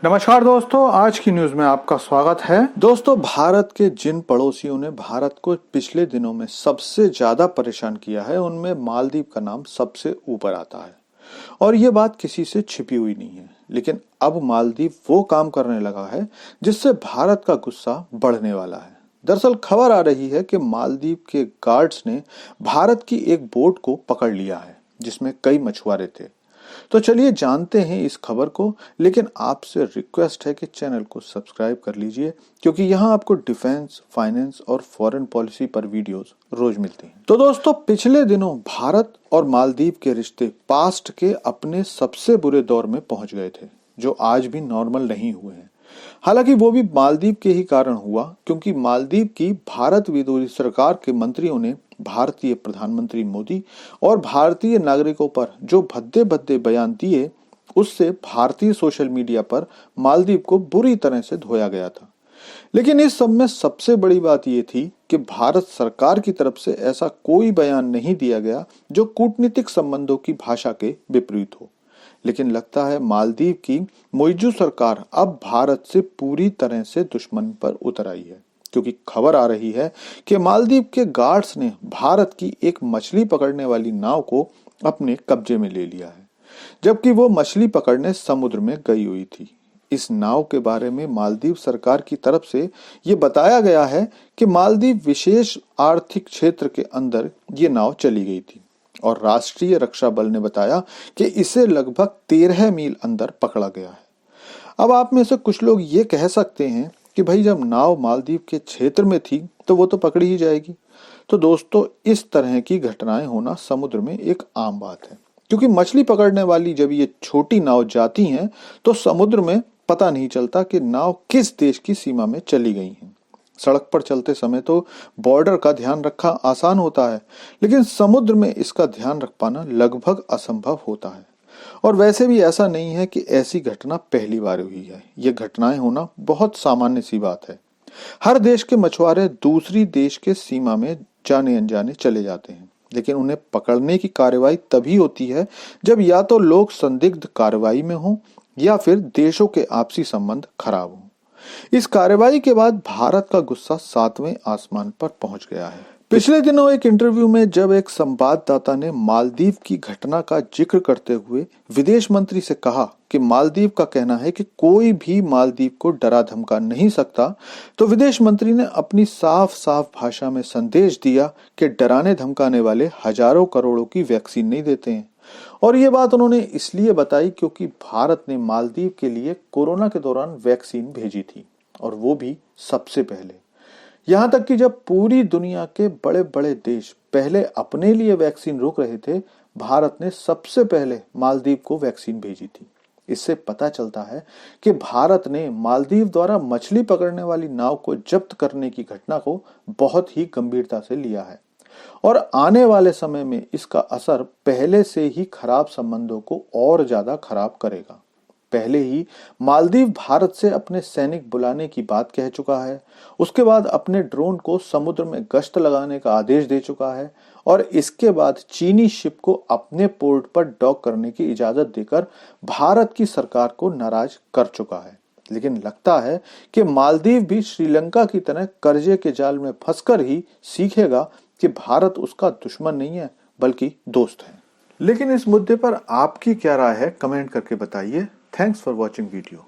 नमस्कार दोस्तों, आज की न्यूज में आपका स्वागत है। दोस्तों, भारत के जिन पड़ोसियों ने भारत को पिछले दिनों में सबसे ज्यादा परेशान किया है उनमें मालदीव का नाम सबसे ऊपर आता है। और ये बात किसी से छिपी हुई नहीं है, लेकिन अब मालदीव वो काम करने लगा है जिससे भारत का गुस्सा बढ़ने वाला है। दरअसल खबर आ रही है कि मालदीव के गार्ड्स ने भारत की एक बोट को पकड़ लिया है जिसमें कई मछुआरे थे। तो चलिए जानते हैं इस खबर को, लेकिन आपसे रिक्वेस्ट है कि चैनल को सब्सक्राइब कर लीजिए, क्योंकि यहाँ आपको डिफेंस, फाइनेंस और फॉरेन पॉलिसी पर वीडियोस रोज मिलती हैं। तो दोस्तों, पिछले दिनों भारत और मालदीव के रिश्ते पास्ट के अपने सबसे बुरे दौर में पहुंच गए थे, जो आज भी नॉर्मल नहीं हुए हैं। हालांकि वो भी मालदीव के ही कारण हुआ, क्योंकि मालदीव की भारत विरोधी सरकार के मंत्रियों ने भारतीय प्रधानमंत्री मोदी और भारतीय नागरिकों पर जो भद्दे भद्दे बयान दिए, उससे भारतीय सोशल मीडिया पर मालदीव को बुरी तरह से धोया गया था। लेकिन इस सब में सबसे बड़ी बात यह थी कि भारत सरकार की तरफ से ऐसा कोई बयान नहीं दिया गया जो कूटनीतिक संबंधों की भाषा के विपरीत हो। लेकिन लगता है मालदीव की मौजूदा सरकार अब भारत से पूरी तरह से दुश्मन पर उतर आई है, क्योंकि खबर आ रही है कि मालदीव के गार्ड्स ने भारत की एक मछली पकड़ने वाली नाव को अपने कब्जे में ले लिया है, जबकि वो मछली पकड़ने समुद्र में गई हुई थी। इस नाव के बारे में मालदीव सरकार की तरफ से ये बताया गया है कि मालदीव विशेष आर्थिक क्षेत्र के अंदर ये नाव चली गई थी, और राष्ट्रीय रक्षा बल ने बताया कि इसे लगभग 13 मील अंदर पकड़ा गया है। अब आप में से कुछ लोग ये कह सकते हैं कि भाई, जब नाव मालदीव के क्षेत्र में थी तो वो तो पकड़ी ही जाएगी। तो दोस्तों, इस तरह की घटनाएं होना समुद्र में एक आम बात है, क्योंकि मछली पकड़ने वाली जब ये छोटी नाव जाती हैं तो समुद्र में पता नहीं चलता कि नाव किस देश की सीमा में चली गई है। सड़क पर चलते समय तो बॉर्डर का ध्यान रखना आसान होता है, लेकिन समुद्र में इसका ध्यान रख पाना लगभग असंभव होता है। और वैसे भी ऐसा नहीं है कि ऐसी घटना पहली बार हुई है। ये घटनाएं होना बहुत सामान्य सी बात है। हर देश के मछुआरे दूसरी देश के सीमा में जाने अनजाने चले जाते हैं, लेकिन उन्हें पकड़ने की कार्रवाई तभी होती है जब या तो लोग संदिग्ध कार्रवाई में हों या फिर देशों के आपसी संबंध खराब हों। इस कार्रवाई के बाद भारत का गुस्सा 7वें आसमान पर पहुंच गया है। पिछले दिनों एक इंटरव्यू में जब एक संवाददाता ने मालदीव की घटना का जिक्र करते हुए विदेश मंत्री से कहा कि मालदीव का कहना है कि कोई भी मालदीव को डरा धमका नहीं सकता, तो विदेश मंत्री ने अपनी साफ साफ भाषा में संदेश दिया कि डराने धमकाने वाले हजारों करोड़ों की वैक्सीन नहीं देते हैं। और ये बात उन्होंने इसलिए बताई क्योंकि भारत ने मालदीव के लिए कोरोना के दौरान वैक्सीन भेजी थी, और वो भी सबसे पहले। यहाँ तक कि जब पूरी दुनिया के बड़े बड़े देश पहले अपने लिए वैक्सीन रोक रहे थे, भारत ने सबसे पहले मालदीव को वैक्सीन भेजी थी। इससे पता चलता है कि भारत ने मालदीव द्वारा मछली पकड़ने वाली नाव को जब्त करने की घटना को बहुत ही गंभीरता से लिया है, और आने वाले समय में इसका असर पहले से ही खराब संबंधों को और ज्यादा खराब करेगा। पहले ही मालदीव भारत से अपने सैनिक बुलाने की बात कह चुका है, उसके बाद अपने ड्रोन को समुद्र में गश्त लगाने का आदेश दे चुका है, और इसके बाद चीनी शिप को अपने पोर्ट पर डॉक करने की इजाजत देकर भारत की सरकार को नाराज कर चुका है। लेकिन लगता है कि मालदीव भी श्रीलंका की तरह कर्जे के जाल में फंसकर ही सीखेगा कि भारत उसका दुश्मन नहीं है बल्कि दोस्त है। लेकिन इस मुद्दे पर आपकी क्या राय है, कमेंट करके बताइए। Thanks for watching video.